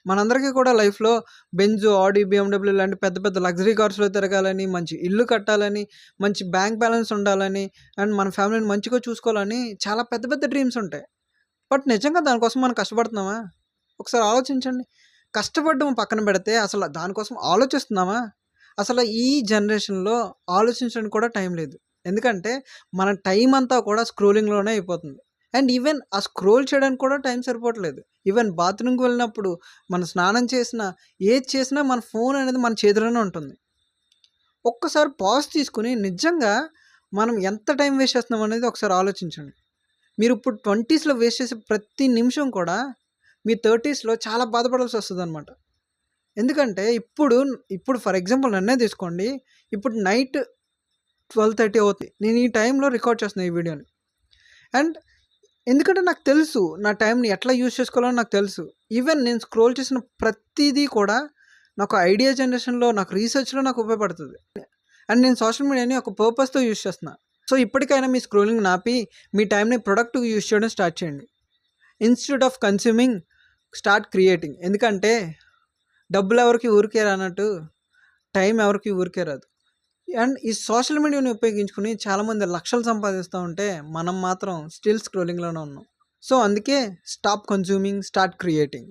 మనందరికీ కూడా లైఫ్‌లో బెంజ్, ఆడి, బీఎండబ్ల్యూ లాంటి పెద్ద పెద్ద లగ్జరీ కార్స్‌లో తిరగాలని, మంచి ఇల్లు కట్టాలని, మంచి బ్యాంక్ బ్యాలెన్స్ ఉండాలని, అండ్ మన ఫ్యామిలీని మంచిగా చూసుకోవాలని చాలా పెద్ద పెద్ద డ్రీమ్స్ ఉంటాయి. బట్ నిజంగా దానికోసం మనం కష్టపడుతున్నామా? ఒకసారి ఆలోచించండి. కష్టపడడం పక్కన పెడితే అసలు దానికోసం ఆలోచిస్తున్నామా? అసలు ఈ జనరేషన్‌లో ఆలోచించడానికి కూడా టైం లేదు. ఎందుకంటే మన టైం అంతా కూడా స్క్రోలింగ్‌లోనే అయిపోతుంది. అండ్ ఈవెన్ ఆ స్క్రోల్ చేయడానికి కూడా టైం సరిపోవట్లేదు. ఈవెన్ బాత్రూమ్‌కి వెళ్ళినప్పుడు, మనం స్నానం చేసినా, ఏది చేసినా మన ఫోన్ అనేది మన చేతిలోనే ఉంటుంది. ఒక్కసారి పాజ్ తీసుకొని నిజంగా మనం ఎంత టైం వేస్ట్ చేస్తున్నాం అనేది ఒకసారి ఆలోచించండి. మీరిప్పుడు 20స్‌లో వేస్ట్ చేసే ప్రతి నిమిషం కూడా మీ 30స్‌లో చాలా బాధపడాల్సొస్తదనమాట. ఎందుకంటే ఇప్పుడు ఫర్ ఎగ్జాంపుల్ నన్నే తీసుకోండి. ఇప్పుడు నైట్ 12:30 అవుతుంది. నేను ఈ టైంలో రికార్డ్ చేస్తున్నా ఈ వీడియోని. అండ్ ఎందుకంటే నాకు తెలుసు నా టైంని ఎట్లా యూజ్ చేసుకోవాలో నాకు తెలుసు. ఈవెన్ నేను స్క్రోల్ చేసిన ప్రతీదీ కూడా నాకు ఐడియా జనరేషన్‌లో, నాకు రీసెర్చ్‌లో నాకు ఉపయోగపడుతది. అండ్ నేను సోషల్ మీడియాని ఒక పర్పస్‌తో యూజ్ చేస్తున్నా. సో, ఇప్పటికైనా మీ స్క్రోలింగ్‌ని ఆపి మీ టైంని ప్రొడక్టివ్‌గా యూజ్ చేయడం స్టార్ట్ చేయండి. Instead of consuming start creating. ఎందుకంటే డబ్బులెవరికీ ఊరికే రానట్టు టైం ఎవరికీ ఊరికే రాదు. అండ్ ఈ సోషల్ మీడియాని ఉపయోగించుకొని చాలామంది లక్షలు సంపాదిస్తూ ఉంటే మనం మాత్రం స్టిల్ స్క్రోలింగ్‌లోనే ఉన్నాం. సో, అందుకే స్టాప్ కన్స్యూమింగ్, స్టార్ట్ క్రియేటింగ్.